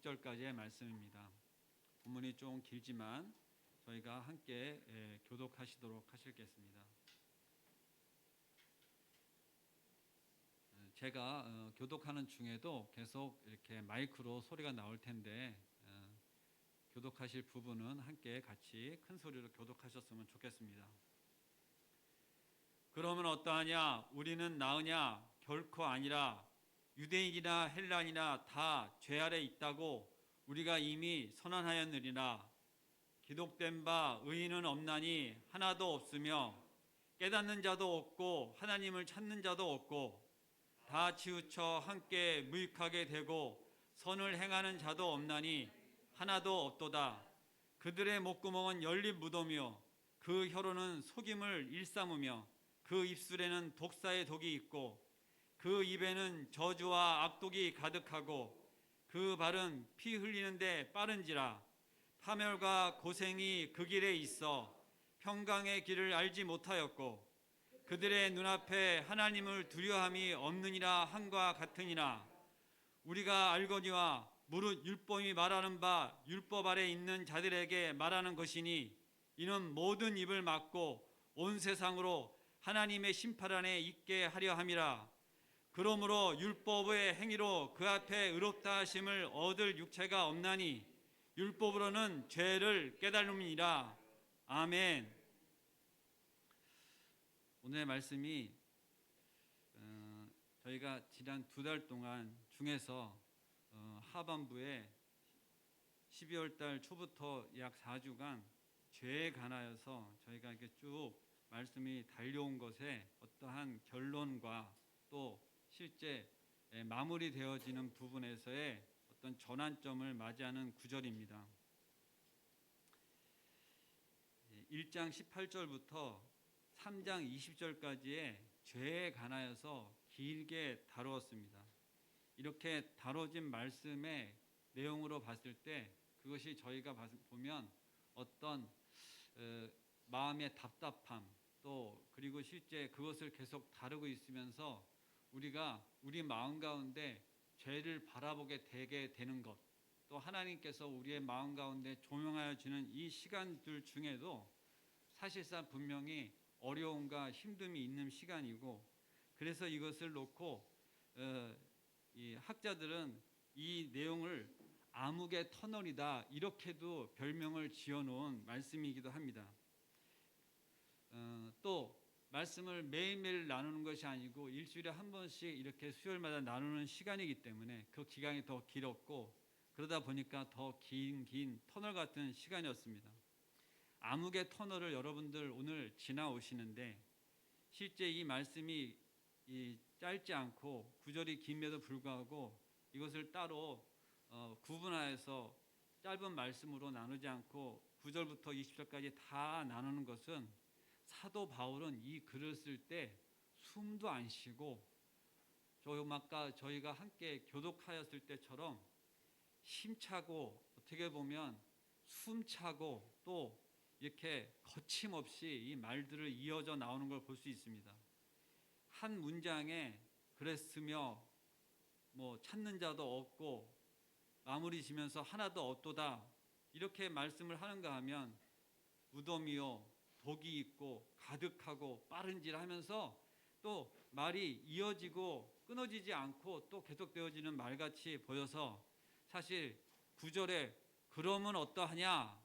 20절까지의 말씀입니다. 본문이 좀 길지만 저희가 함께 교독하시도록 하시겠습니다. 제가 교독하는 중에도 계속 이렇게 마이크로 소리가 나올 텐데 교독하실 부분은 함께 같이 큰 소리로 교독하셨으면 좋겠습니다. 그러면 어떠하냐? 우리는 나으냐? 결코 아니라. 유대인이나 헬란이나 다 죄 아래 있다고 우리가 이미 선언하였느니라. 기록된 바 의인은 없나니 하나도 없으며 깨닫는 자도 없고 하나님을 찾는 자도 없고 다 치우쳐 함께 무익하게 되고 선을 행하는 자도 없나니 하나도 없도다. 그들의 목구멍은 열린 무덤이요 그 혀로는 속임을 일삼으며 그 입술에는 독사의 독이 있고 그 입에는 저주와 악독이 가득하고 그 발은 피 흘리는데 빠른지라. 파멸과 고생이 그 길에 있어 평강의 길을 알지 못하였고 그들의 눈앞에 하나님을 두려움이 없느니라 함과 같으니라. 우리가 알거니와 무릇 율법이 말하는 바 율법 아래 있는 자들에게 말하는 것이니 이는 모든 입을 막고 온 세상으로 하나님의 심판 안에 있게 하려 함이라. 그러므로 율법의 행위로 그 앞에 의롭다 하심을 얻을 육체가 없나니 율법으로는 죄를 깨달음이니라. 아멘. 오늘의 말씀이 저희가 지난 2달 동안 중에서 하반부에 12월 달 초부터 약 4주간 죄에 관하여서 저희가 이렇게 쭉 말씀이 달려온 것에 어떠한 결론과 또 실제 마무리되어지는 부분에서의 어떤 전환점을 맞이하는 구절입니다. 1장 18절부터 3장 20절까지의 죄에 관하여서 길게 다루었습니다. 이렇게 다뤄진 말씀의 내용으로 봤을 때 그것이 저희가 보면 어떤 마음의 답답함 또 그리고 실제 그것을 계속 다루고 있으면서 우리가 우리 마음 가운데 죄를 바라보게 되게 되는 것, 또 하나님께서 우리의 마음 가운데 조명하여 주는 이 시간들 중에도 사실상 분명히 어려움과 힘듦이 있는 시간이고, 그래서 이것을 놓고 이 학자들은 이 내용을 암흑의 터널이다 이렇게도 별명을 지어놓은 말씀이기도 합니다. 또 말씀을 매일매일 나누는 것이 아니고 일주일에 한 번씩 이렇게 수요일마다 나누는 시간이기 때문에 그 기간이 더 길었고, 그러다 보니까 더 긴 터널 같은 시간이었습니다. 암흑의 터널을 여러분들 오늘 지나오시는데 실제 이 말씀이 짧지 않고 구절이 김에도 불구하고 이것을 따로 구분하여서 짧은 말씀으로 나누지 않고 9절부터 20절까지 다 나누는 것은 사도 바울은 이 글을 쓸 때 숨도 안 쉬고 아까 저희가 함께 교독하였을 때처럼 힘차고 어떻게 보면 숨차고 또 이렇게 거침없이 이 말들을 이어져 나오는 걸 볼 수 있습니다. 한 문장에 그랬으며 찾는 자도 없고 마무리 지면서 하나도 없도다 이렇게 말씀을 하는가 하면 무덤이요 독이 있고 가득하고 빠른지라 하면서 또 말이 이어지고 끊어지지 않고 또 계속되어지는 말같이 보여서 사실 9절에 그러면 어떠하냐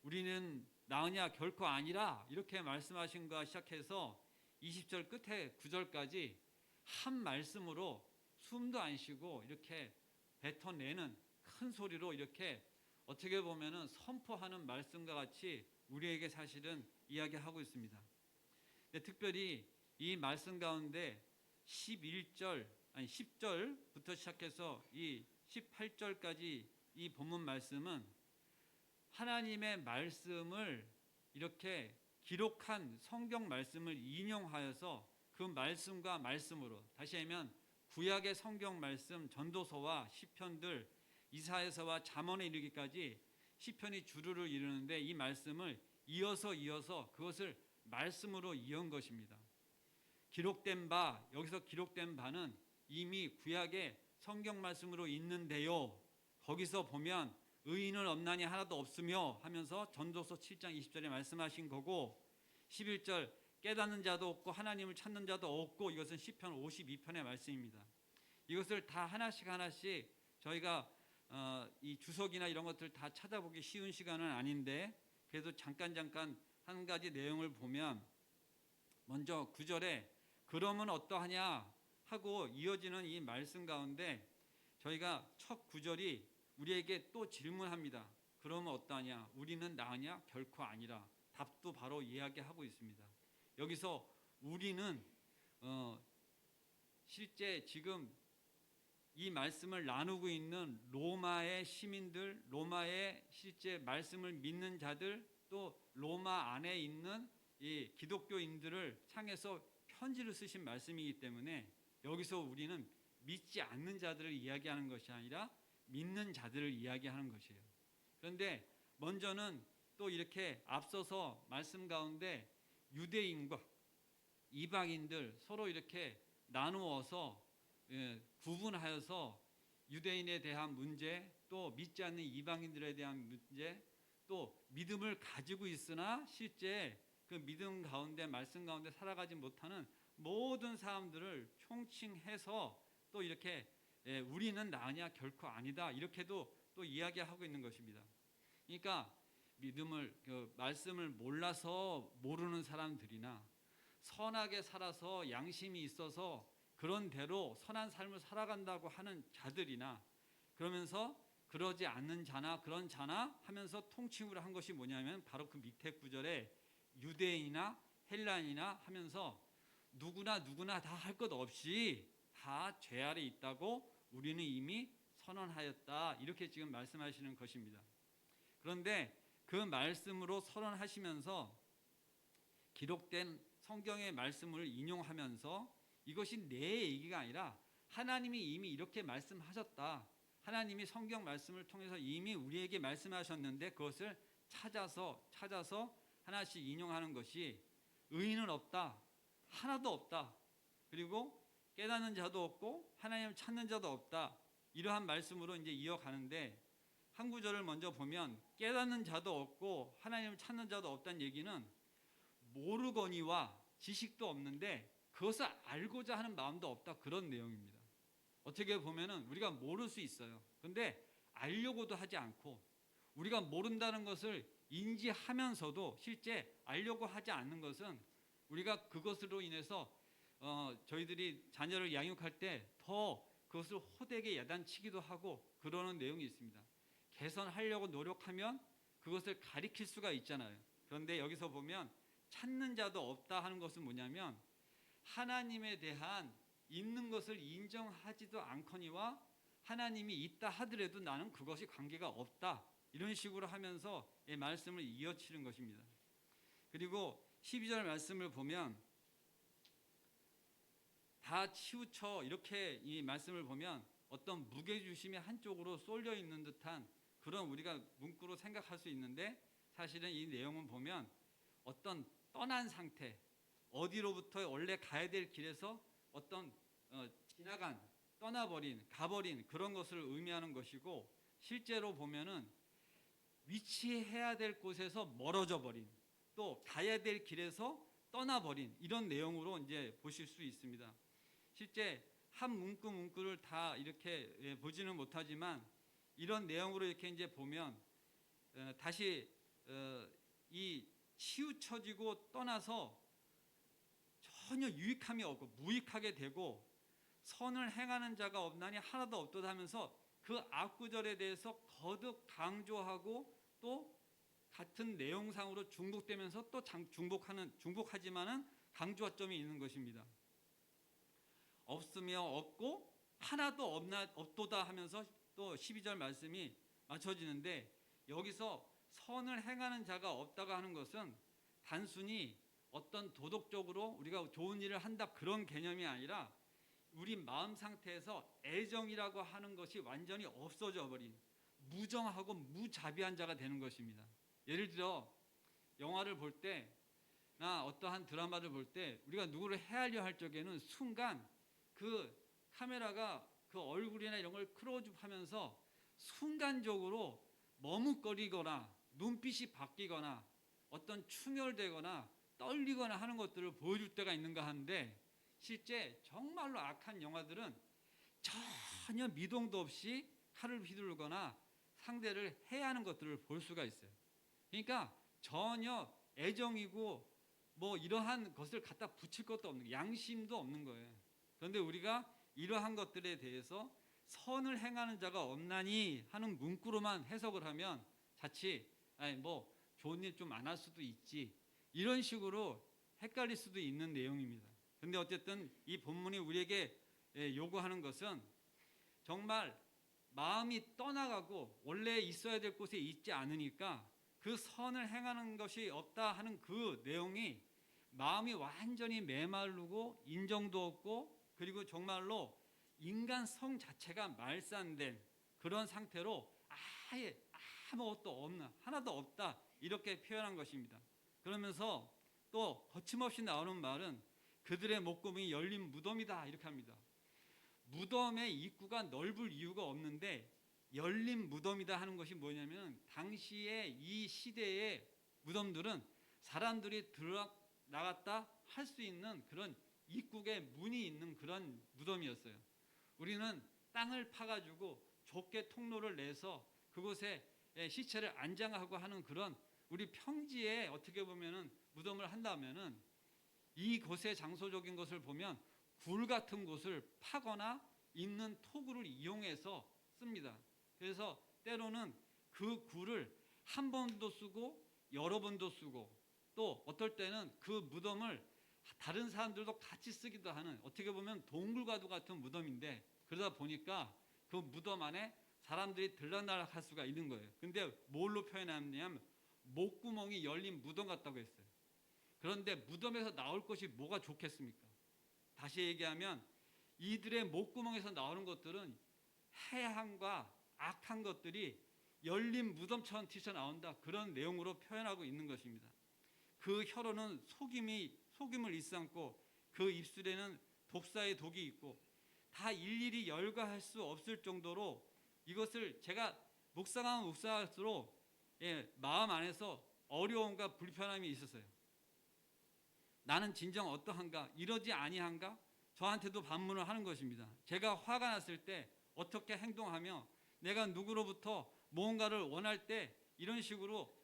우리는 나으냐 결코 아니라 이렇게 말씀하신 것과 시작해서 20절 끝에 9절까지 한 말씀으로 숨도 안 쉬고 이렇게 뱉어내는 큰 소리로 이렇게 어떻게 보면은 선포하는 말씀과 같이 우리에게 사실은 이야기하고 있습니다. 근데 특별히 이 말씀 가운데 10절부터 시작해서 이 18절까지 이 본문 말씀은 하나님의 말씀을 이렇게 기록한 성경 말씀을 인용하여서 그 말씀과 말씀으로 다시 하면 구약의 성경 말씀 전도서와 시편들 이사야서와 잠언에 이르기까지 시편이 주류를 이루는데 이 말씀을 이어서 그것을 말씀으로 이은 것입니다. 기록된 바, 여기서 기록된 바는 이미 구약의 성경 말씀으로 있는데요 거기서 보면 의인은 없나니 하나도 없으며 하면서 전도서 7장 20절에 말씀하신 거고, 11절 깨닫는 자도 없고 하나님을 찾는 자도 없고, 이것은 시편 52편의 말씀입니다. 이것을 다 하나씩 저희가 이 주석이나 이런 것들 다 찾아보기 쉬운 시간은 아닌데, 그래도 잠깐 한 가지 내용을 보면, 먼저 9절에 그러면 어떠하냐 하고 이어지는 이 말씀 가운데 저희가 첫 9절이 우리에게 또 질문합니다. 그러면 어떠하냐? 우리는 나으냐? 결코 아니라. 답도 바로 이야기하고 있습니다. 여기서 우리는 실제 지금 이 말씀을 나누고 있는 로마의 시민들, 로마의 실제 말씀을 믿는 자들, 또 로마 안에 있는 이 기독교인들을 향해서 편지를 쓰신 말씀이기 때문에 여기서 우리는 믿지 않는 자들을 이야기하는 것이 아니라 믿는 자들을 이야기하는 것이에요. 그런데 먼저는 또 이렇게 앞서서 말씀 가운데 유대인과 이방인들 서로 이렇게 나누어서 구분하여서 유대인에 대한 문제, 또 믿지 않는 이방인들에 대한 문제, 또 믿음을 가지고 있으나 실제 그 믿음 가운데 말씀 가운데 살아가지 못하는 모든 사람들을 총칭해서 또 이렇게 우리는 나으냐 결코 아니다, 이렇게도 또 이야기하고 있는 것입니다. 그러니까 믿음을 말씀을 몰라서 모르는 사람들이나 선하게 살아서 양심이 있어서 그런 대로 선한 삶을 살아간다고 하는 자들이나, 그러면서 그러지 않는 자나 그런 자나 하면서 통칭으로 한 것이 뭐냐면 바로 그 밑에 구절에 유대인이나 헬라인이나 하면서 누구나 다 할 것 없이 다 죄 아래 있다고 우리는 이미 선언하였다, 이렇게 지금 말씀하시는 것입니다. 그런데 그 말씀으로 선언하시면서 기록된 성경의 말씀을 인용하면서 이것이 내 얘기가 아니라 하나님이 이미 이렇게 말씀하셨다, 하나님이 성경 말씀을 통해서 이미 우리에게 말씀하셨는데 그것을 찾아서 하나씩 인용하는 것이 의인은 없다, 하나도 없다, 그리고 깨닫는 자도 없고 하나님을 찾는 자도 없다, 이러한 말씀으로 이제 이어가는데, 한 구절을 먼저 보면 깨닫는 자도 없고 하나님을 찾는 자도 없다는 얘기는 모르거니와 지식도 없는데 그것을 알고자 하는 마음도 없다, 그런 내용입니다. 어떻게 보면은 우리가 모를 수 있어요. 그런데 알려고도 하지 않고, 우리가 모른다는 것을 인지하면서도 실제 알려고 하지 않는 것은 우리가 그것으로 인해서 저희들이 자녀를 양육할 때 더 그것을 호되게 야단치기도 하고 그러는 내용이 있습니다. 개선하려고 노력하면 그것을 가리킬 수가 있잖아요. 그런데 여기서 보면 찾는 자도 없다 하는 것은 뭐냐면 하나님에 대한 있는 것을 인정하지도 않거니와 하나님이 있다 하더라도 나는 그것이 관계가 없다, 이런 식으로 하면서 이 말씀을 이어치는 것입니다. 그리고 12절 말씀을 보면 다 치우쳐, 이렇게 이 말씀을 보면 어떤 무게중심이 한쪽으로 쏠려 있는 듯한 그런 우리가 문구로 생각할 수 있는데, 사실은 이 내용을 보면 어떤 떠난 상태, 어디로부터 원래 가야 될 길에서 어떤 지나간, 떠나버린, 가버린 그런 것을 의미하는 것이고, 실제로 보면은 위치해야 될 곳에서 멀어져 버린, 또 가야 될 길에서 떠나버린, 이런 내용으로 이제 보실 수 있습니다. 실제 한 문구를 다 이렇게 보지는 못하지만 이런 내용으로 이렇게 이제 보면 다시 이 치우쳐지고 떠나서 전혀 유익함이 없고 무익하게 되고, 선을 행하는 자가 없나니 하나도 없도다 하면서 그 앞구절에 대해서 거듭 강조하고 또 같은 내용상으로 중복되면서 또 중복하지만은 강조점이 있는 것입니다. 없으며 없고 하나도 없도다 하면서 또 12절 말씀이 맞춰지는데, 여기서 선을 행하는 자가 없다고 하는 것은 단순히 어떤 도덕적으로 우리가 좋은 일을 한다 그런 개념이 아니라 우리 마음 상태에서 애정이라고 하는 것이 완전히 없어져 버린 무정하고 무자비한 자가 되는 것입니다. 예를 들어 영화를 볼 때나 어떠한 드라마를 볼 때 우리가 누구를 헤아려 할 적에는 순간 그 카메라가 그 얼굴이나 이런 걸 클로즈업하면서 순간적으로 머뭇거리거나 눈빛이 바뀌거나 어떤 충혈되거나 떨리거나 하는 것들을 보여줄 때가 있는가 하는데, 실제 정말로 악한 영화들은 전혀 미동도 없이 칼을 휘두르거나 상대를 해하는 것들을 볼 수가 있어요. 그러니까 전혀 애정이고 뭐 이러한 것을 갖다 붙일 것도 없는, 양심도 없는 거예요. 그런데 우리가 이러한 것들에 대해서 선을 행하는 자가 없나니 하는 문구로만 해석을 하면 자칫 뭐 좋은 일 좀 안 할 수도 있지, 이런 식으로 헷갈릴 수도 있는 내용입니다. 그런데 어쨌든 이 본문이 우리에게 요구하는 것은 정말 마음이 떠나가고 원래 있어야 될 곳에 있지 않으니까 그 선을 행하는 것이 없다 하는 그 내용이, 마음이 완전히 메마르고 인정도 없고 그리고 정말로 인간성 자체가 말살된 그런 상태로 아예 아무것도 없는, 하나도 없다, 이렇게 표현한 것입니다. 그러면서 또 거침없이 나오는 말은 그들의 목구멍이 열린 무덤이다, 이렇게 합니다. 무덤의 입구가 넓을 이유가 없는데 열린 무덤이다 하는 것이 뭐냐면, 당시에 이 시대의 무덤들은 사람들이 들어 나갔다 할 수 있는 그런 입국에 문이 있는 그런 무덤이었어요. 우리는 땅을 파가지고 좁게 통로를 내서 그곳에 시체를 안장하고 하는 그런, 우리 평지에 어떻게 보면은 무덤을 한다면은 이곳의 장소적인 것을 보면 굴 같은 곳을 파거나 있는 토구를 이용해서 씁니다. 그래서 때로는 그 굴을 한 번도 쓰고 여러 번도 쓰고, 또 어떨 때는 그 무덤을 다른 사람들도 같이 쓰기도 하는, 어떻게 보면 동굴과도 같은 무덤인데, 그러다 보니까 그 무덤 안에 사람들이 들락날락할 수가 있는 거예요. 근데 뭘로 표현하냐면 목구멍이 열린 무덤 같다고 했어요. 그런데 무덤에서 나올 것이 뭐가 좋겠습니까? 다시 얘기하면 이들의 목구멍에서 나오는 것들은 해함과 악한 것들이 열린 무덤처럼 튀어나온다, 그런 내용으로 표현하고 있는 것입니다. 그 혀로는 속임을 일삼고 그 입술에는 독사의 독이 있고, 다 일일이 열거할 수 없을 정도로 이것을 제가 묵상하면 묵상할수록 마음 안에서 어려움과 불편함이 있었어요. 나는 진정 어떠한가, 이러지 아니한가, 저한테도 반문을 하는 것입니다. 제가 화가 났을 때 어떻게 행동하며, 내가 누구로부터 무언가를 원할 때 이런 식으로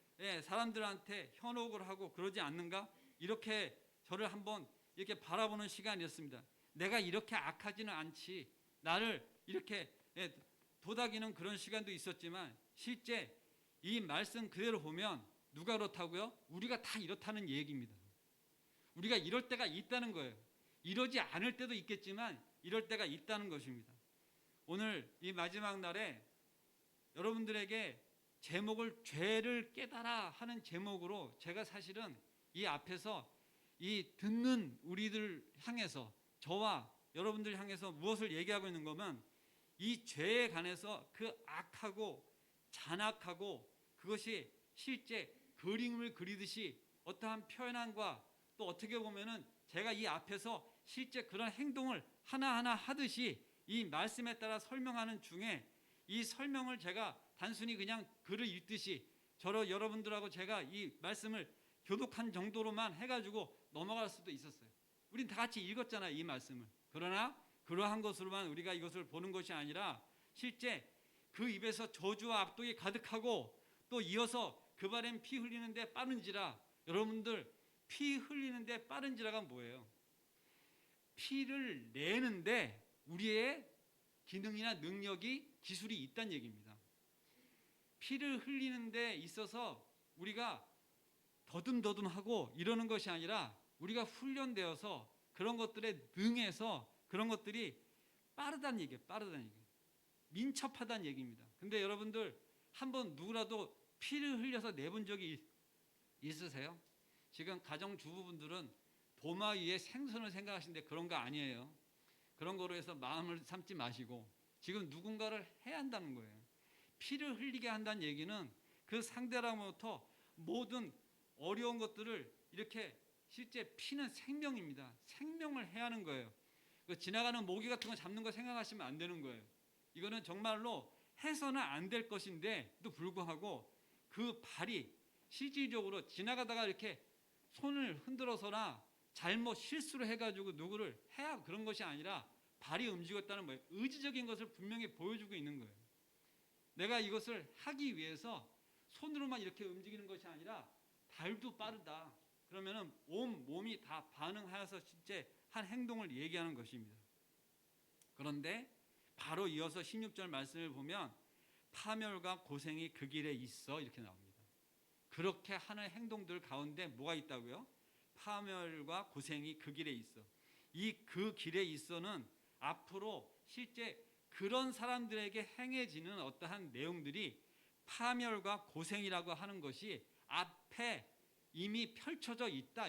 사람들한테 현혹을 하고 그러지 않는가, 이렇게 저를 한번 이렇게 바라보는 시간이었습니다. 내가 이렇게 악하지는 않지, 나를 이렇게 도닥이는 그런 시간도 있었지만, 실제 이 말씀 그대로 보면 누가 그렇다고요? 우리가 다 이렇다는 얘기입니다. 우리가 이럴 때가 있다는 거예요. 이러지 않을 때도 있겠지만 이럴 때가 있다는 것입니다. 오늘 이 마지막 날에 여러분들에게 제목을 죄를 깨달아 하는 제목으로 제가 사실은 이 앞에서 이 듣는 우리들 향해서, 저와 여러분들 향해서 무엇을 얘기하고 있는 거면, 이 죄에 관해서 그 악하고 잔악하고 그것이 실제 그림을 그리듯이 어떠한 표현함과, 또 어떻게 보면은 제가 이 앞에서 실제 그런 행동을 하나하나 하듯이 이 말씀에 따라 설명하는 중에, 이 설명을 제가 단순히 그냥 글을 읽듯이 여러분들하고 제가 이 말씀을 교독한 정도로만 해가지고 넘어갈 수도 있었어요. 우린 다 같이 읽었잖아요, 이 말씀을. 그러나 그러한 것으로만 우리가 이것을 보는 것이 아니라, 실제 그 입에서 저주와 악독이 가득하고 또 이어서 그 발엔 피 흘리는데 빠른지라. 여러분들, 피 흘리는데 빠른지라가 뭐예요? 피를 내는데 우리의 기능이나 능력이, 기술이 있다는 얘기입니다. 피를 흘리는 데 있어서 우리가 더듬더듬하고 이러는 것이 아니라, 우리가 훈련되어서 그런 것들에 능해서 그런 것들이 빠르다는 얘기예요. 빠르다는 얘기예요. 민첩하다는 얘기입니다. 근데 여러분들, 한번 누구라도 피를 흘려서 내본 적이 있으세요? 지금 가정주부분들은 도마 위에 생선을 생각하시는데 그런 거 아니에요. 그런 거로 해서 마음을 삼지 마시고 지금 누군가를 해야 한다는 거예요. 피를 흘리게 한다는 얘기는 그 상대로부터 모든 어려운 것들을 이렇게, 실제 피는 생명입니다. 생명을 해야 하는 거예요. 지나가는 모기 같은 거 잡는 거 생각하시면 안 되는 거예요. 이거는 정말로 해서는 안 될 것인데도 불구하고 그 발이 실질적으로 지나가다가 이렇게 손을 흔들어서나 잘못 실수를 해가지고 누구를 해야 그런 것이 아니라 발이 움직였다는 뭐예요? 의지적인 것을 분명히 보여주고 있는 거예요. 내가 이것을 하기 위해서 손으로만 이렇게 움직이는 것이 아니라 발도 빠르다. 그러면은 온 몸이 다 반응하여서 실제 한 행동을 얘기하는 것입니다. 그런데 바로 이어서 16절 말씀을 보면 파멸과 고생이 그 길에 있어 이렇게 나옵니다. 그렇게 하는 행동들 가운데 뭐가 있다고요? 파멸과 고생이 그 길에 있어. 이 그 길에 있어는 앞으로 실제 그런 사람들에게 행해지는 어떠한 내용들이 파멸과 고생이라고 하는 것이 앞에 이미 펼쳐져 있다.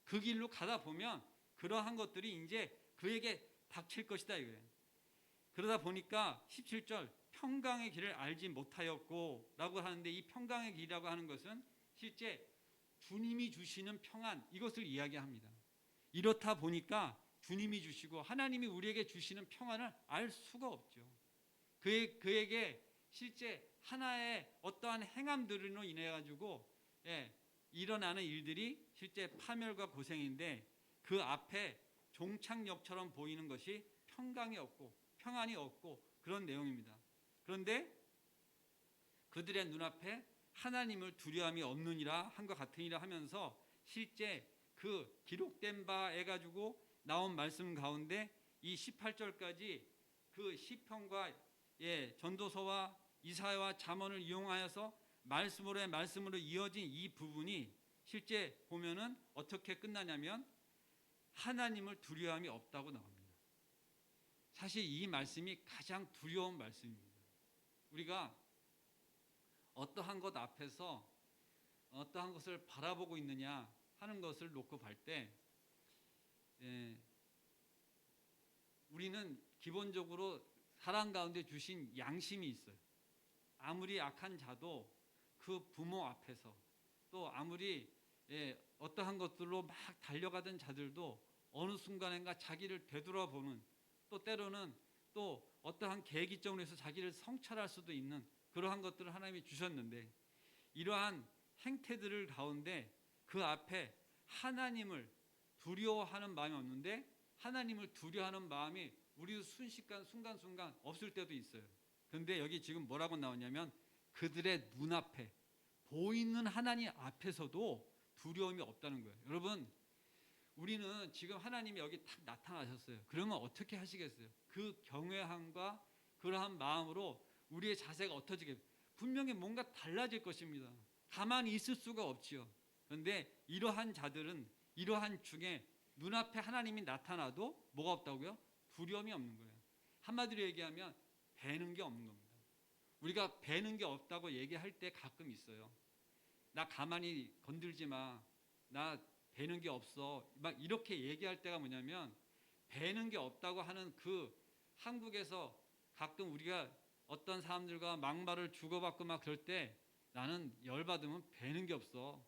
그 길로 가다 보면 그러한 것들이 이제 그에게 닥칠 것이다 이거예요. 그러다 보니까 17절 평강의 길을 알지 못하였고 라고 하는데, 이 평강의 길이라고 하는 것은 실제 주님이 주시는 평안, 이것을 이야기합니다. 이렇다 보니까 주님이 주시고 하나님이 우리에게 주시는 평안을 알 수가 없죠. 그에게 실제 하나의 어떠한 행함들로 인해 가지고 일어나는 일들이 실제 파멸과 고생인데, 그 앞에 종착역처럼 보이는 것이 평강이 없고 평안이 없고 그런 내용입니다. 그런데 그들의 눈앞에 하나님을 두려움이 없느니라 한것 같으니라 하면서 실제 그 기록된 바에 가지고 나온 말씀 가운데 이 18절까지 그 시편과 전도서와 이사야와 잠언을 이용하여서 말씀으로 이어진 이 부분이 실제 보면은 어떻게 끝나냐면 하나님을 두려움이 없다고 나옵니다. 사실 이 말씀이 가장 두려운 말씀입니다. 우리가 어떠한 것 앞에서 어떠한 것을 바라보고 있느냐 하는 것을 놓고 볼 때 우리는 기본적으로 사람 가운데 주신 양심이 있어요. 아무리 악한 자도 그 부모 앞에서, 또 아무리 어떠한 것들로 막 달려가던 자들도 어느 순간인가 자기를 되돌아보는, 또 때로는 또 어떠한 계기점으로 해서 자기를 성찰할 수도 있는 그러한 것들을 하나님이 주셨는데, 이러한 행태들을 가운데 그 앞에 하나님을 두려워하는 마음이 없는데, 하나님을 두려워하는 마음이 우리도 순간순간 없을 때도 있어요. 그런데 여기 지금 뭐라고 나오냐면 그들의 눈앞에 보이는 하나님 앞에서도 두려움이 없다는 거예요. 여러분, 우리는 지금 하나님이 여기 딱 나타나셨어요. 그러면 어떻게 하시겠어요? 그 경외함과 그러한 마음으로 우리의 자세가 어떠지겠어요? 분명히 뭔가 달라질 것입니다. 가만히 있을 수가 없지요. 그런데 이러한 자들은 이러한 중에 눈앞에 하나님이 나타나도 뭐가 없다고요? 두려움이 없는 거예요. 한마디로 얘기하면 배는 게 없는 겁니다. 우리가 배는 게 없다고 얘기할 때 가끔 있어요. 나 가만히 건들지 마. 나 배는 게 없어. 막 이렇게 얘기할 때가 뭐냐면, 배는 게 없다고 하는 그 한국에서 가끔 우리가 어떤 사람들과 막말을 주고받고 막 그럴 때, 나는 열받으면 배는 게 없어.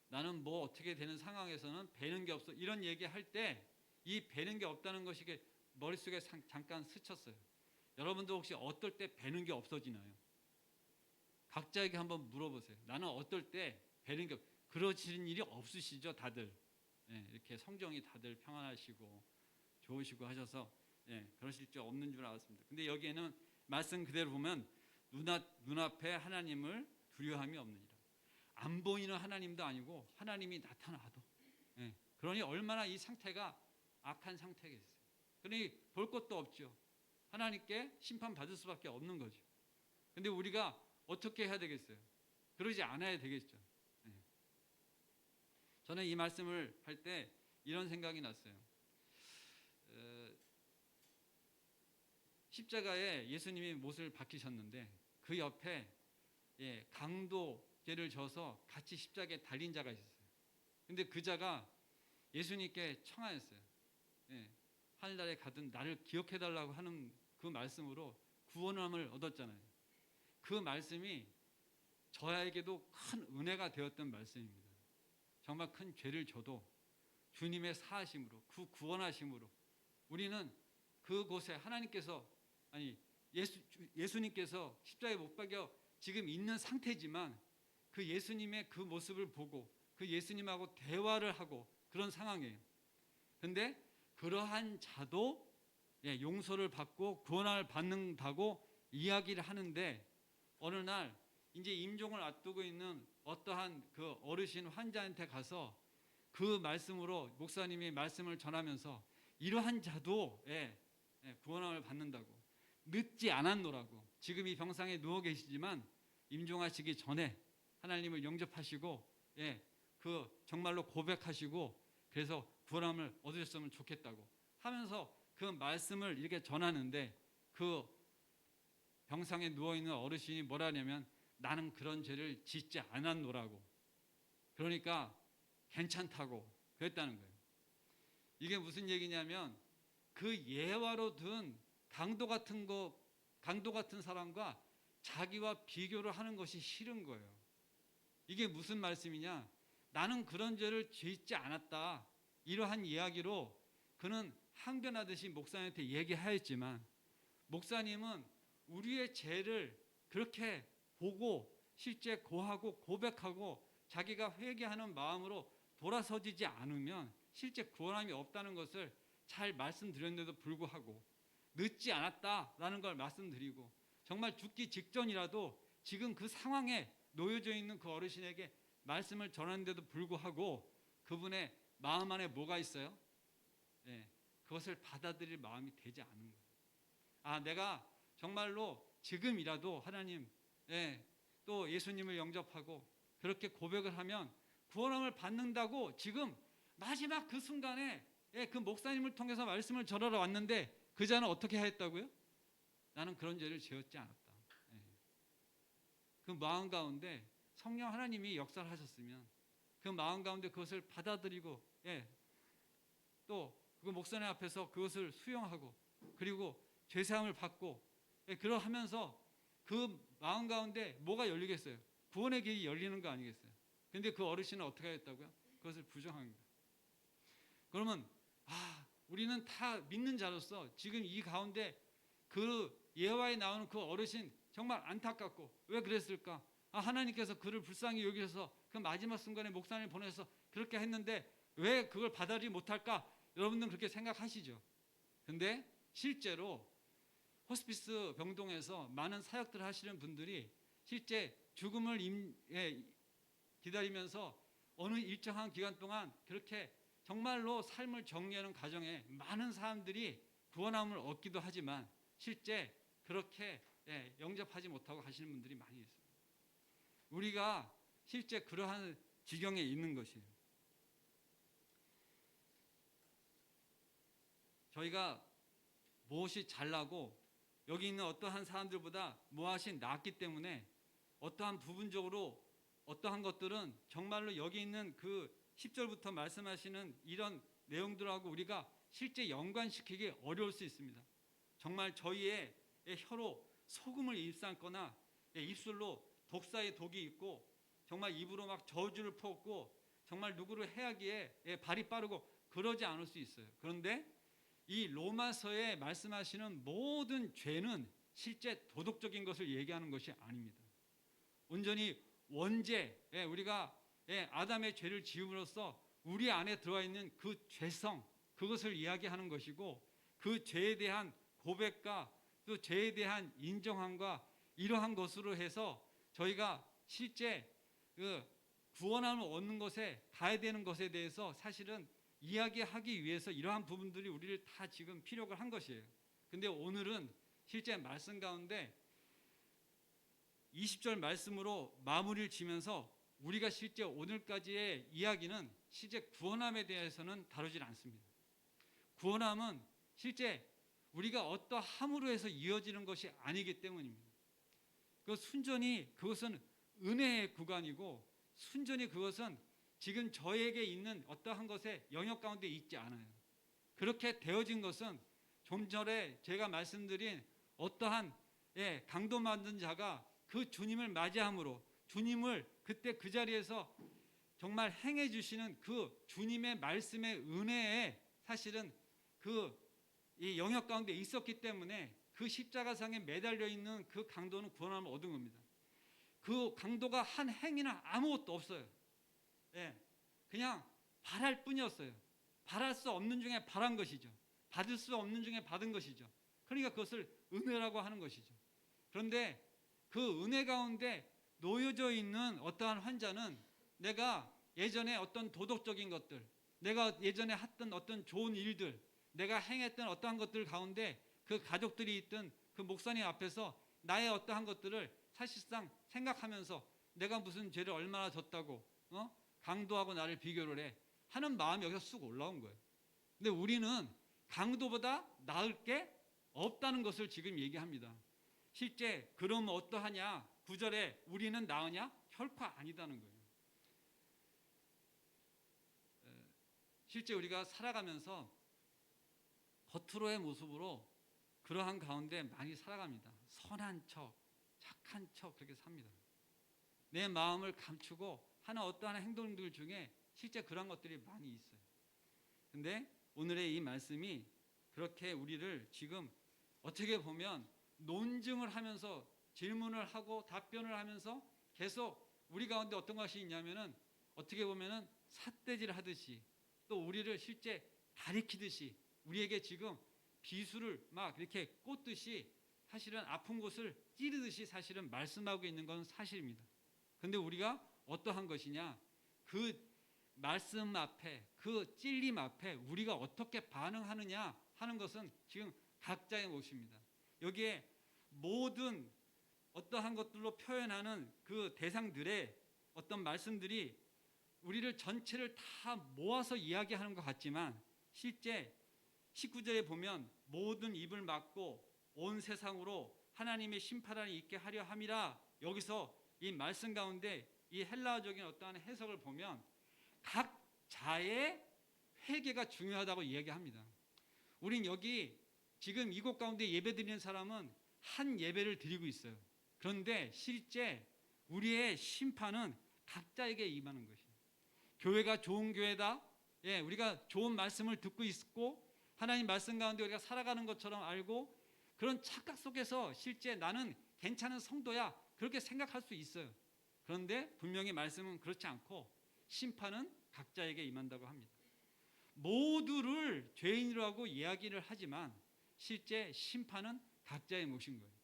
나는 뭐 어떻게 되는 상황에서는 배는 게 없어. 이런 얘기할 때 이 배는 게 없다는 것이 머릿속에 잠깐 스쳤어요. 여러분도 혹시 어떨 때 배는 게 없어지나요? 각자에게 한번 물어보세요. 나는 어떨 때 배는 게 그러시는 일이 없으시죠, 다들? 이렇게 성정이 다들 평안하시고 좋으시고 하셔서 그러실 줄 없는 줄 알았습니다. 근데 여기에는 말씀 그대로 보면 눈앞에 하나님을 두려움이 없느니라. 안 보이는 하나님도 아니고 하나님이 나타나도, 그러니 얼마나 이 상태가 악한 상태겠어요. 그러니 볼 것도 없죠. 하나님께 심판받을 수밖에 없는 거죠. 근데 우리가 어떻게 해야 되겠어요? 그러지 않아야 되겠죠. 저는 이 말씀을 할 때 이런 생각이 났어요. 십자가에 예수님이 못을 박히셨는데 그 옆에 강도죄를 져서 같이 십자가에 달린 자가 있었어요. 근데 그 자가 예수님께 청하였어요. 하늘나라에 가든 나를 기억해달라고 하는 그 말씀으로 구원함을 얻었잖아요. 그 말씀이 저에게도 큰 은혜가 되었던 말씀입니다. 정말 큰 죄를 져도 주님의 사하심으로, 그 구원하심으로 우리는 그곳에 하나님께서 예수님께서 십자가에 못 박여 지금 있는 상태지만 그 예수님의 그 모습을 보고 그 예수님하고 대화를 하고 그런 상황이에요. 근데 그러한 자도 용서를 받고 구원을 받는다고 이야기를 하는데, 어느 날 이제 임종을 앞두고 있는 어떠한 그 어르신 환자한테 가서 그 말씀으로 목사님이 말씀을 전하면서 이러한 자도 구원을 받는다고, 늦지 않았노라고, 지금 이 병상에 누워 계시지만 임종하시기 전에 하나님을 영접하시고 그 정말로 고백하시고 그래서 구원함을 얻으셨으면 좋겠다고 하면서 그 말씀을 이렇게 전하는데, 그 병상에 누워있는 어르신이 뭐라 하냐면 나는 그런 죄를 짓지 않았노라고, 그러니까 괜찮다고 그랬다는 거예요. 이게 무슨 얘기냐면 그 예화로 든 강도 같은 사람과 자기와 비교를 하는 것이 싫은 거예요. 이게 무슨 말씀이냐, 나는 그런 죄를 짓지 않았다, 이러한 이야기로 그는 항변하듯이 목사님한테 얘기하였지만, 목사님은 우리의 죄를 그렇게 보고 실제 고하고 고백하고 자기가 회개하는 마음으로 돌아서지지 않으면 실제 구원함이 없다는 것을 잘 말씀드렸는데도 불구하고, 늦지 않았다라는 걸 말씀드리고, 정말 죽기 직전이라도 지금 그 상황에 놓여져 있는 그 어르신에게 말씀을 전하는데도 불구하고 그분의 마음 안에 뭐가 있어요? 그것을 받아들일 마음이 되지 않은 거예요. 내가 정말로 지금이라도 하나님, 또 예수님을 영접하고 그렇게 고백을 하면 구원함을 받는다고 지금 마지막 그 순간에 그 목사님을 통해서 말씀을 전하러 왔는데 그 자는 어떻게 하였다고요? 나는 그런 죄를 지었지 않았다. 그 마음 가운데 성령 하나님이 역사를 하셨으면 그 마음 가운데 그것을 받아들이고 또 그 목사님 앞에서 그것을 수용하고 그리고 죄사함을 받고 그러하면서 그 마음 가운데 뭐가 열리겠어요? 구원의 길이 열리는 거 아니겠어요? 근데 그 어르신은 어떻게 했다고요? 그것을 부정한 거예요. 그러면 우리는 다 믿는 자로서 지금 이 가운데 그 예화에 나오는 그 어르신 정말 안타깝고, 왜 그랬을까? 하나님께서 그를 불쌍히 여기셔서 그 마지막 순간에 목사님을 보내서 그렇게 했는데 왜 그걸 받아들이지 못할까? 여러분들은 그렇게 생각하시죠. 근데 실제로 호스피스 병동에서 많은 사역들을 하시는 분들이 실제 죽음을 기다리면서 어느 일정한 기간 동안 그렇게 정말로 삶을 정리하는 과정에 많은 사람들이 구원함을 얻기도 하지만 실제 그렇게 영접하지 못하고 가시는 분들이 많이 있습니다. 우리가 실제 그러한 지경에 있는 것이에요. 저희가 무엇이 잘나고 여기 있는 어떠한 사람들보다 무엇이 낫기 때문에 어떠한 부분적으로 어떠한 것들은 정말로 여기 있는 그 10절부터 말씀하시는 이런 내용들하고 우리가 실제 연관시키기 어려울 수 있습니다. 정말 저희의 혀로 소금을 입삼거나 입술로 독사의 독이 있고 정말 입으로 막 저주를 퍼붓고 정말 누구를 해하기에 발이 빠르고 그러지 않을 수 있어요. 그런데 이 로마서에 말씀하시는 모든 죄는 실제 도덕적인 것을 얘기하는 것이 아닙니다. 온전히 원죄, 우리가 아담의 죄를 지음으로써 우리 안에 들어와 있는 그 죄성, 그것을 이야기하는 것이고, 그 죄에 대한 고백과 또 죄에 대한 인정함과 이러한 것으로 해서 저희가 실제 그 구원함을 얻는 것에 가야 되는 것에 대해서 사실은 이야기하기 위해서 이러한 부분들이 우리를 다 지금 필요가 한 것이에요. 근데 오늘은 실제 말씀 가운데 20절 말씀으로 마무리를 지면서 우리가 실제 오늘까지의 이야기는 실제 구원함에 대해서는 다루질 않습니다. 구원함은 실제 우리가 어떠함으로 해서 이어지는 것이 아니기 때문입니다. 그 순전히 그것은 은혜의 구간이고 순전히 그것은 지금 저에게 있는 어떠한 것의 영역 가운데 있지 않아요. 그렇게 되어진 것은 좀 전에 제가 말씀드린 어떠한 강도 만든 자가 그 주님을 맞이함으로 주님을 그때 그 자리에서 정말 행해 주시는 그 주님의 말씀의 은혜에 사실은 그 이 영역 가운데 있었기 때문에 그 십자가상에 매달려 있는 그 강도는 구원함을 얻은 겁니다. 그 강도가 한 행위는 아무것도 없어요. 예, 그냥 바랄 뿐이었어요. 바랄 수 없는 중에 바란 것이죠. 받을 수 없는 중에 받은 것이죠. 그러니까 그것을 은혜라고 하는 것이죠. 그런데 그 은혜 가운데 놓여져 있는 어떠한 환자는 내가 예전에 어떤 도덕적인 것들, 내가 예전에 했던 어떤 좋은 일들, 내가 행했던 어떠한 것들 가운데 그 가족들이 있던 그 목사님 앞에서 나의 어떠한 것들을 사실상 생각하면서 내가 무슨 죄를 얼마나 졌다고 강도하고 나를 비교를 해 하는 마음이 여기서 쑥 올라온 거예요. 근데 우리는 강도보다 나을 게 없다는 것을 지금 얘기합니다. 실제 그러면 어떠하냐? 9절에 우리는 나으냐? 결코 아니다는 거예요. 실제 우리가 살아가면서 겉으로의 모습으로 그러한 가운데 많이 살아갑니다. 선한 척, 착한 척 그렇게 삽니다. 내 마음을 감추고 하는 어떠한 행동들 중에 실제 그런 것들이 많이 있어요. 근데 오늘의 이 말씀이 그렇게 우리를 지금 어떻게 보면 논증을 하면서 질문을 하고 답변을 하면서 계속 우리 가운데 어떤 것이 있냐면은 어떻게 보면은 삿대질 하듯이 또 우리를 실제 가리키듯이 우리에게 지금 비수를 막 이렇게 꽂듯이 사실은 아픈 곳을 찌르듯이 사실은 말씀하고 있는 건 사실입니다. 근데 우리가 어떠한 것이냐? 그 말씀 앞에, 그 찔림 앞에 우리가 어떻게 반응하느냐 하는 것은 지금 각자의 몫입니다. 여기에 모든 어떠한 것들로 표현하는 그 대상들의 어떤 말씀들이 우리를 전체를 다 모아서 이야기하는 것 같지만 실제 19절에 보면 모든 입을 막고 온 세상으로 하나님의 심판을 있게 하려 함이라. 여기서 이 말씀 가운데 이 헬라어적인 어떠한 해석을 보면 각자의 회개가 중요하다고 이야기합니다. 우린 여기 지금 이곳 가운데 예배 드리는 사람은 한 예배를 드리고 있어요. 그런데 실제 우리의 심판은 각자에게 임하는 것이에요. 교회가 좋은 교회다. 예, 우리가 좋은 말씀을 듣고 있고 하나님 말씀 가운데 우리가 살아가는 것처럼 알고 그런 착각 속에서 실제 나는 괜찮은 성도야 그렇게 생각할 수 있어요. 그런데 분명히 말씀은 그렇지 않고 심판은 각자에게 임한다고 합니다. 모두를 죄인이라고 이야기를 하지만 실제 심판은 각자의 몫인 거예요.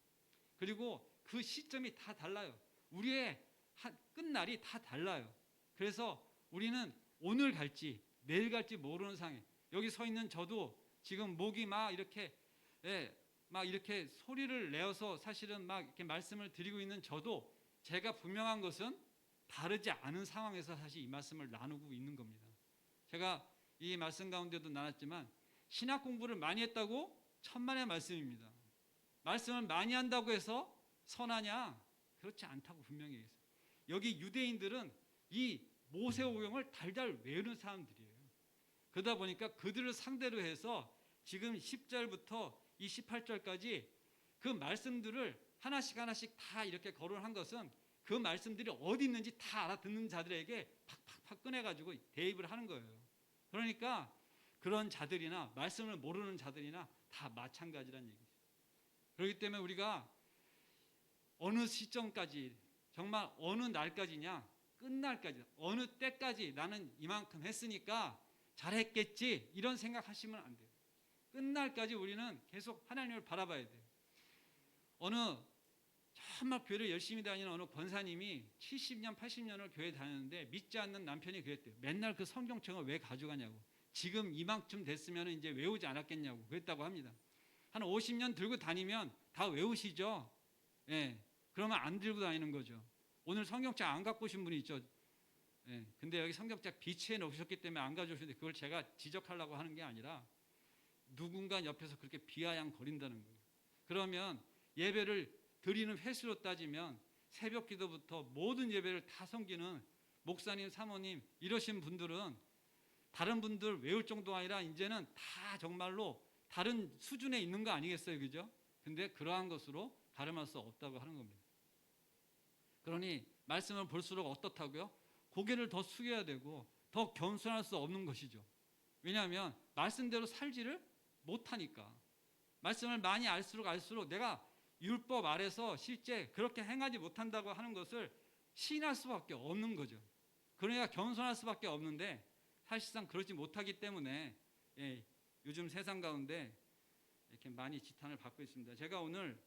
그리고 그 시점이 다 달라요. 우리의 끝날이 다 달라요. 그래서 우리는 오늘 갈지 내일 갈지 모르는 상황에 여기 서 있는 저도 지금 목이 막 이렇게 막 이렇게 소리를 내어서 사실은 막 이렇게 말씀을 드리고 있는 저도 제가 분명한 것은 다르지 않은 상황에서 사실 이 말씀을 나누고 있는 겁니다. 제가 이 말씀 가운데도 나눴지만 신학 공부를 많이 했다고 천만의 말씀입니다. 말씀을 많이 한다고 해서 선하냐? 그렇지 않다고 분명히 얘기했어요. 여기 유대인들은 이 모세오경을 달달 외우는 사람들이에요. 그러다 보니까 그들을 상대로 해서 지금 10절부터 이 18절까지 그 말씀들을 하나씩 하나씩 다 이렇게 거론한 것은 그 말씀들이 어디 있는지 다 알아듣는 자들에게 팍팍팍 꺼내가지고 대입을 하는 거예요. 그러니까 그런 자들이나 말씀을 모르는 자들이나 다 마찬가지란 얘기죠. 그렇기 때문에 우리가 어느 시점까지 정말 어느 날까지냐 끝날까지 어느 때까지 나는 이만큼 했으니까 잘했겠지 이런 생각하시면 안 돼요. 끝날까지 우리는 계속 하나님을 바라봐야 돼요. 어느 정말 교회를 열심히 다니는 어느 권사님이 70년 80년을 교회 다녔는데 믿지 않는 남편이 그랬대요. 맨날 그 성경책을 왜 가져가냐고. 지금 이만큼 됐으면 이제 외우지 않았겠냐고 그랬다고 합니다. 한 50년 들고 다니면 다 외우시죠. 예, 그러면 안 들고 다니는 거죠. 오늘 성경책 안 갖고 오신 분이 있죠. 예, 근데 여기 성경책 비치해 놓으셨기 때문에 안 가져오시는데 그걸 제가 지적하려고 하는 게 아니라 누군가 옆에서 그렇게 비아냥 거린다는 거예요. 그러면 예배를 드리는 횟수로 따지면 새벽 기도부터 모든 예배를 다 섬기는 목사님, 사모님 이러신 분들은 다른 분들 외울 정도가 아니라 이제는 다 정말로 다른 수준에 있는 거 아니겠어요, 그죠? 근데 그러한 것으로 가름할 수 없다고 하는 겁니다. 그러니 말씀을 볼수록 어떻다고요? 고개를 더 숙여야 되고 더 겸손할 수 없는 것이죠. 왜냐하면 말씀대로 살지를 못하니까. 말씀을 많이 알수록 내가 율법 아래서 실제 그렇게 행하지 못한다고 하는 것을 시인할 수밖에 없는 거죠. 그러니까 겸손할 수밖에 없는데 사실상 그러지 못하기 때문에 요즘 세상 가운데 이렇게 많이 지탄을 받고 있습니다. 제가 오늘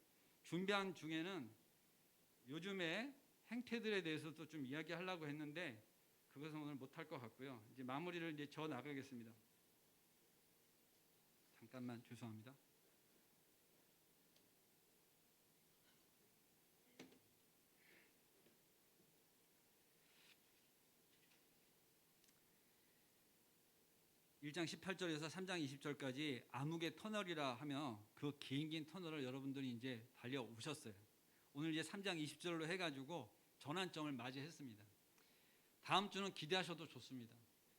준비한 중에는 요즘의 행태들에 대해서도 좀 이야기하려고 했는데 그것은 오늘 못할 것 같고요. 이제 마무리를 이제 저 나가겠습니다. 잠깐만 죄송합니다. (1장 18절에서) (3장 20절까지) 암흑의 터널이라 하며 그 긴 터널을 여러분들이 이제 달려오셨어요. 오늘 이제 (3장 20절로) 해가지고 전환점을 맞이했습니다. 다음 주는 기대하셔도 좋습니다.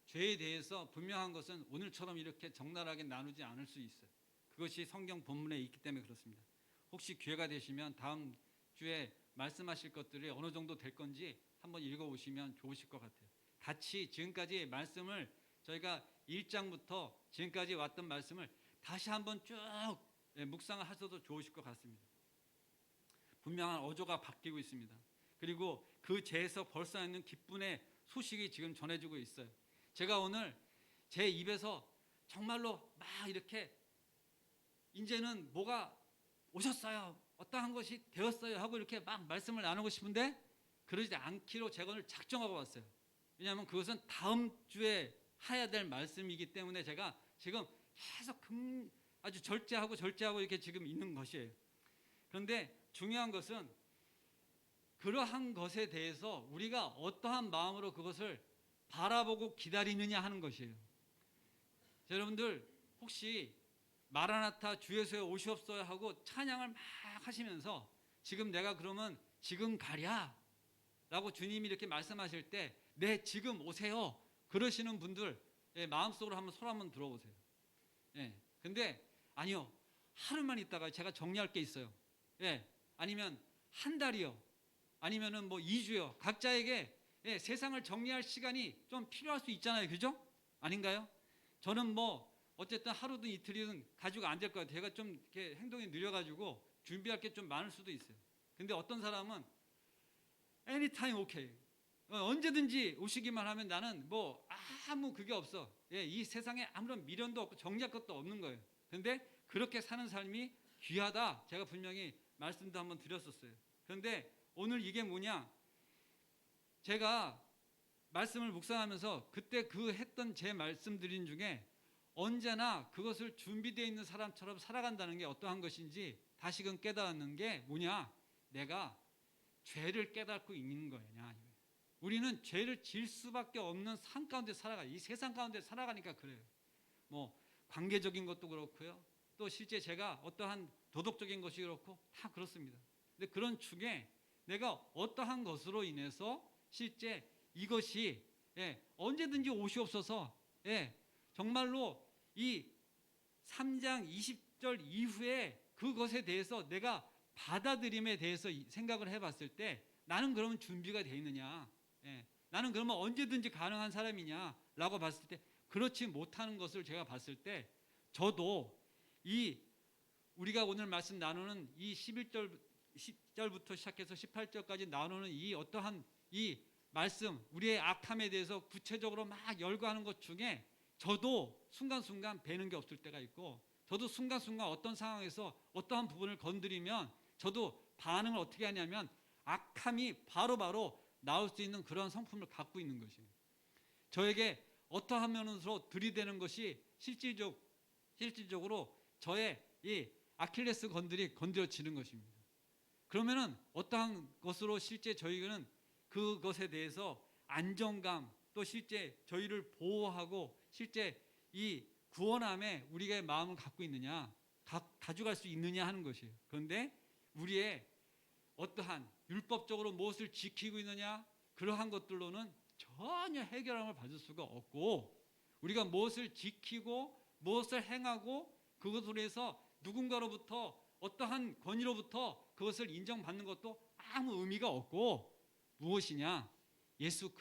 죄에 대해서 분명한 것은 오늘처럼 이렇게 적나라하게 나누지 않을 수 있어요. 그것이 성경 본문에 있기 때문에 그렇습니다. 혹시 기회가 되시면 다음 주에 말씀하실 것들이 어느 정도 될 건지 한번 읽어보시면 좋으실 것 같아요. 같이 지금까지 말씀을 저희가 1장부터 지금까지 왔던 말씀을 다시 한번 쭉 묵상을 하셔도 좋으실 것 같습니다. 분명한 어조가 바뀌고 있습니다. 그리고 그 죄에서 벌써 있는 기쁨의 소식이 지금 전해지고 있어요. 제가 오늘 제 입에서 정말로 막 이렇게 이제는 뭐가 오셨어요, 어떠한 것이 되었어요 하고 이렇게 막 말씀을 나누고 싶은데 그러지 않기로 제가 오늘 작정하고 왔어요. 왜냐하면 그것은 다음 주에 해야 될 말씀이기 때문에 제가 지금 계속 아주 절제하고 이렇게 지금 있는 것이에요. 그런데 중요한 것은 그러한 것에 대해서 우리가 어떠한 마음으로 그것을 바라보고 기다리느냐 하는 것이에요. 여러분들 혹시 마라나타 주 예수에 오시옵소서 하고 찬양을 막 하시면서 지금 내가 그러면 지금 가랴 라고 주님이 이렇게 말씀하실 때 네 지금 오세요 그러시는 분들 마음속으로 한번 손 한번 들어보세요. 근데 아니요, 하루만 있다가 제가 정리할 게 있어요. 아니면 한 달이요, 아니면은 뭐 2주요. 각자에게 세상을 정리할 시간이 좀 필요할 수 있잖아요. 그죠? 아닌가요? 저는 뭐 어쨌든 하루든 이틀이든 가지고 안 될 것 같아요. 제가 좀 이렇게 행동이 느려가지고 준비할 게 좀 많을 수도 있어요. 근데 어떤 사람은 anytime okay, 언제든지 오시기만 하면 나는 뭐 아무 그게 없어. 이 세상에 아무런 미련도 없고 정리할 것도 없는 거예요. 근데 그렇게 사는 삶이 귀하다 제가 분명히 말씀도 한번 드렸었어요. 그런데 오늘 이게 뭐냐, 제가 말씀을 묵상하면서 그때 그 했던 제 말씀드린 중에 언제나 그것을 준비되어 있는 사람처럼 살아간다는 게 어떠한 것인지 다시금 깨달았는 게 뭐냐, 내가 죄를 깨닫고 있는 거냐. 우리는 죄를 질 수밖에 없는 삶 가운데 살아가, 이 세상 가운데 살아가니까 그래요. 뭐 관계적인 것도 그렇고요, 또 실제 제가 어떠한 도덕적인 것이 그렇고 다 그렇습니다. 근데 그런 중에 내가 어떠한 것으로 인해서 실제 이것이 언제든지 오시옵소서, 정말로 이 3장 20절 이후에 그것에 대해서 내가 받아들임에 대해서 생각을 해봤을 때 나는 그러면 준비가 되어 있느냐, 나는 그러면 언제든지 가능한 사람이냐 라고 봤을 때 그렇지 못하는 것을 제가 봤을 때 저도 이 우리가 오늘 말씀 나누는 이 10절부터 시작해서 18절까지 나누는 이 어떠한 이 말씀, 우리의 악함에 대해서 구체적으로 막 열거하는 것 중에 저도 순간순간 배는 게 없을 때가 있고, 저도 순간순간 어떤 상황에서 어떠한 부분을 건드리면 저도 반응을 어떻게 하냐면 악함이 바로바로 나올 수 있는 그런 성품을 갖고 있는 것이에요. 저에게 어떠한 면으로 들이대는 것이 실질적으로 저의 이 아킬레스 건들이 건드려지는 것입니다. 그러면은 어떠한 것으로 실제 저희는 그것에 대해서 안정감, 또 실제 저희를 보호하고 실제 이 구원함에 우리가 마음을 갖고 있느냐, 가져갈 수 있느냐 하는 것이에요. 그런데 우리의 어떠한 율법적으로 무엇을 지키고 있느냐, 그러한 것들로는 전혀 해결함을 받을 수가 없고, 우리가 무엇을 지키고 무엇을 행하고 그것으로 해서 누군가로부터 어떠한 권위로부터 그것을 인정받는 것도 아무 의미가 없고, 무엇이냐, 예수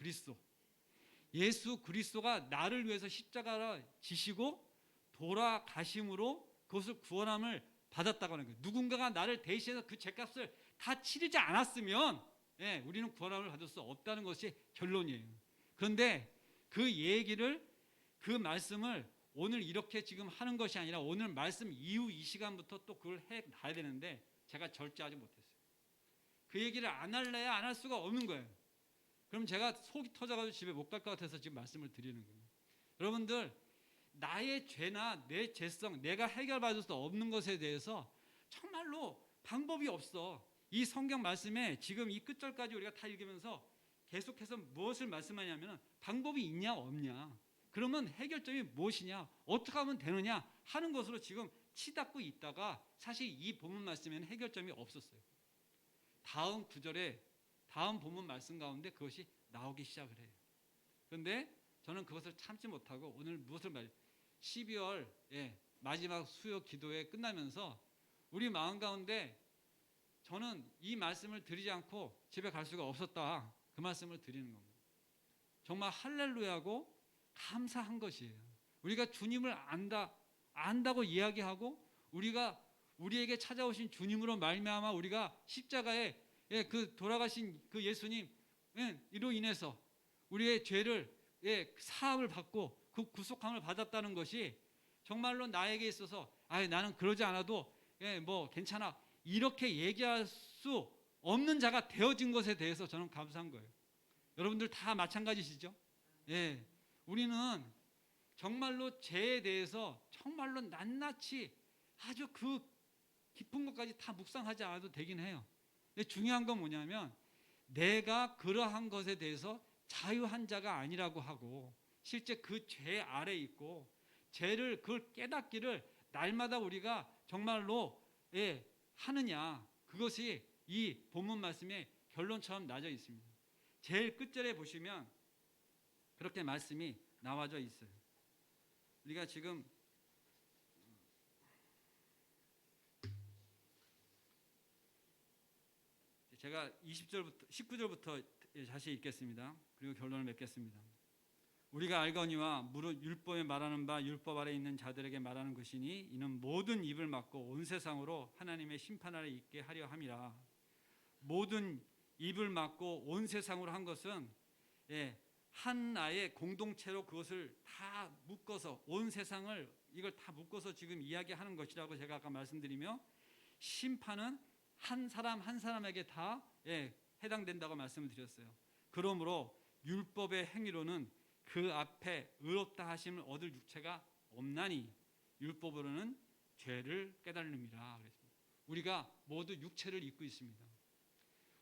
그리스도가 나를 위해서 십자가를 지시고 돌아가심으로 그것을 구원함을 받았다고 하는 거예요. 누군가가 나를 대신해서 그 죄값을 다 치르지 않았으면 우리는 구원함을 받을 수 없다는 것이 결론이에요. 그런데 그 말씀을 오늘 이렇게 지금 하는 것이 아니라 오늘 말씀 이후 이 시간부터 또 그걸 해 가야 되는데 제가 절제하지 못했어요. 그 얘기를 안 할래야 안 할 수가 없는 거예요. 그럼 제가 속이 터져가지고 집에 못 갈 것 같아서 지금 말씀을 드리는 거예요. 여러분들, 나의 죄나 내 죄성, 내가 해결받을 수 없는 것에 대해서 정말로 방법이 없어. 이 성경 말씀에 지금 이 끝절까지 우리가 다 읽으면서 계속해서 무엇을 말씀하냐면 방법이 있냐 없냐, 그러면 해결점이 무엇이냐, 어떻게 하면 되느냐 하는 것으로 지금 치닫고 있다가 사실 이 본문 말씀에는 해결점이 없었어요. 다음 구절에 다음 본문 말씀 가운데 그것이 나오기 시작을 해요. 그런데 저는 그것을 참지 못하고 오늘 무엇을 12월 마지막 수요 기도회 끝나면서 우리 마음 가운데 저는 이 말씀을 드리지 않고 집에 갈 수가 없었다, 그 말씀을 드리는 겁니다. 정말 할렐루야고 감사한 것이에요. 우리가 주님을 안다고 이야기하고 우리에게 찾아오신 주님으로 말미암아 우리가 십자가에 그 돌아가신 그 예수님 이로 인해서 우리의 죄를 사함을 받고 그 구속함을 받았다는 것이 정말로 나에게 있어서 나는 그러지 않아도 뭐 괜찮아 이렇게 얘기할 수 없는 자가 되어진 것에 대해서 저는 감사한 거예요. 여러분들 다 마찬가지시죠? 우리는 정말로 죄에 대해서 정말로 낱낱이 아주 그 깊은 것까지 다 묵상하지 않아도 되긴 해요. 근데 중요한 건 뭐냐면 내가 그러한 것에 대해서 자유한 자가 아니라고 하고 실제 그 죄 아래 있고 죄를 그걸 깨닫기를 날마다 우리가 정말로 하느냐, 그것이 이 본문 말씀의 결론처럼 나져 있습니다. 제일 끝절에 보시면 그렇게 말씀이 나와져 있어요. 우리가 지금 제가 19절부터 다시 읽겠습니다. 그리고 결론을 맺겠습니다. 우리가 알거니와 무릇 율법에 말하는 바 율법 아래 있는 자들에게 말하는 것이니 이는 모든 입을 막고 온 세상으로 하나님의 심판 아래 있게 하려 함이라. 모든 입을 막고 온 세상으로 한 것은 하나의 공동체로 그것을 다 묶어서 온 세상을 이걸 다 묶어서 지금 이야기하는 것이라고 제가 아까 말씀드리며 심판은 한 사람 한 사람에게 다 해당된다고 말씀을 드렸어요. 그러므로 율법의 행위로는 그 앞에 의롭다 하심을 얻을 육체가 없나니 율법으로는 죄를 깨달음이라 그랬습니다. 우리가 모두 육체를 입고 있습니다.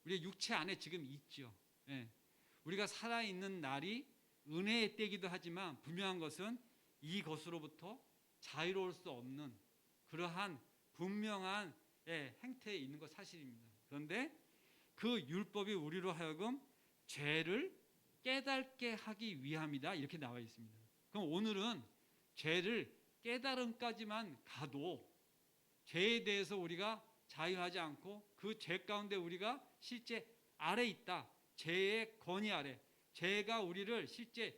우리의 육체 안에 지금 있죠. 우리가 살아있는 날이 은혜의 때이기도 하지만 분명한 것은 이것으로부터 자유로울 수 없는 그러한 분명한 행태에 있는 것 사실입니다. 그런데 그 율법이 우리로 하여금 죄를 깨닫게 하기 위함이다 이렇게 나와 있습니다. 그럼 오늘은 죄를 깨달음까지만 가도 죄에 대해서 우리가 자유하지 않고 그 죄 가운데 우리가 실제 아래 있다, 죄의 권위 아래, 죄가 우리를 실제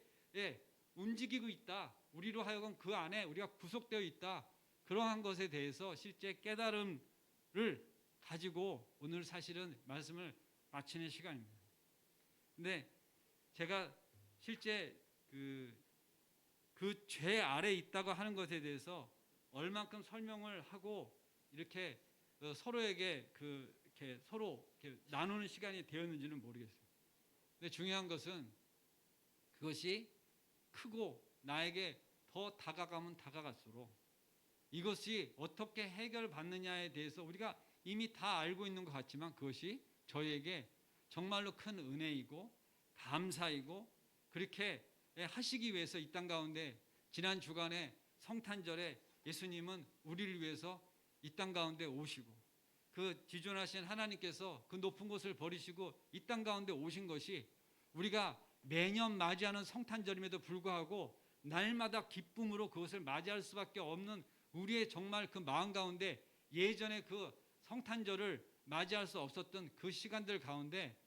움직이고 있다, 우리로 하여금 그 안에 우리가 구속되어 있다, 그러한 것에 대해서 실제 깨달음을 가지고 오늘 사실은 말씀을 마치는 시간입니다. 근데 제가 실제 그 죄 아래 있다고 하는 것에 대해서 얼만큼 설명을 하고 이렇게 서로에게 이렇게 서로 이렇게 나누는 시간이 되었는지는 모르겠어요. 근데 중요한 것은 그것이 크고 나에게 더 다가가면 다가갈수록 이것이 어떻게 해결받느냐에 대해서 우리가 이미 다 알고 있는 것 같지만 그것이 저희에게 정말로 큰 은혜이고 감사이고 그렇게 하시기 위해서 이 땅 가운데 지난 주간에 성탄절에 예수님은 우리를 위해서 이 땅 가운데 오시고 그 지존하신 하나님께서 그 높은 곳을 버리시고 이 땅 가운데 오신 것이 우리가 매년 맞이하는 성탄절임에도 불구하고 날마다 기쁨으로 그것을 맞이할 수밖에 없는 우리의 정말 그 마음 가운데 예전에 그 성탄절을 맞이할 수 없었던 그 시간들 가운데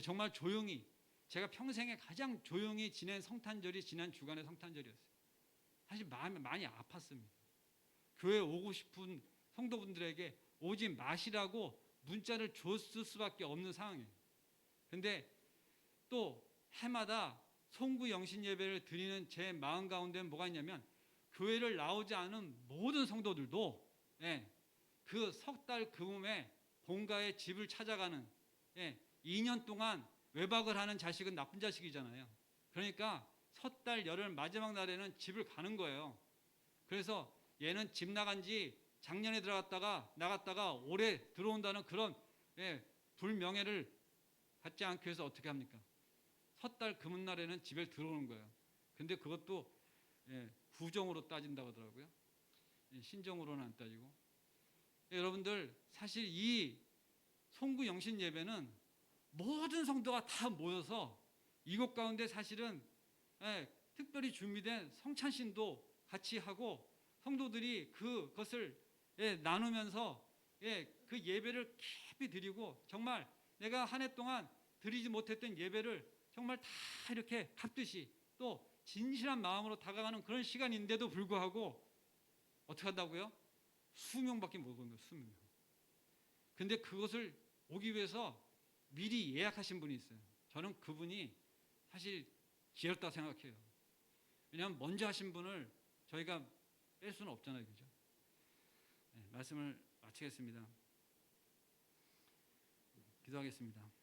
정말 조용히 제가 평생에 가장 조용히 지낸 성탄절이 지난 주간의 성탄절이었어요. 사실 마음이 많이 아팠습니다. 교회 오고 싶은 성도분들에게 오지 마시라고 문자를 줬을 수밖에 없는 상황이에요. 근데 또 해마다 송구 영신 예배를 드리는 제 마음 가운데는 뭐가 있냐면, 교회를 나오지 않은 모든 성도들도 그 석 달 금음에 본가의 집을 찾아가는, 2년 동안 외박을 하는 자식은 나쁜 자식이잖아요. 그러니까 석 달 열흘 마지막 날에는 집을 가는 거예요. 그래서 얘는 집 나간 지 작년에 들어갔다가 나갔다가 올해 들어온다는 그런 불명예를 받지 않기 위해서 어떻게 합니까? 석 달 금음날에는 집에 들어오는 거예요. 근데 그것도 구정으로 따진다고 하더라고요. 신정으로는 안 따지고. 여러분들, 사실 이 송구 영신 예배는 모든 성도가 다 모여서 이곳 가운데 사실은 특별히 준비된 성찬신도 같이 하고, 성도들이 그것을 나누면서 그 예배를 깊이 드리고, 정말 내가 한 해 동안 드리지 못했던 예배를 정말 다 이렇게 갚듯이 또 진실한 마음으로 다가가는 그런 시간인데도 불구하고 어떻게 한다고요? 수명밖에 못 오는 거예요. 수명. 근데 그것을 오기 위해서 미리 예약하신 분이 있어요. 저는 그분이 사실 지혜롭다고 생각해요. 왜냐하면 먼저 하신 분을 저희가 뺄 수는 없잖아요. 그죠? 말씀을 마치겠습니다. 기도하겠습니다.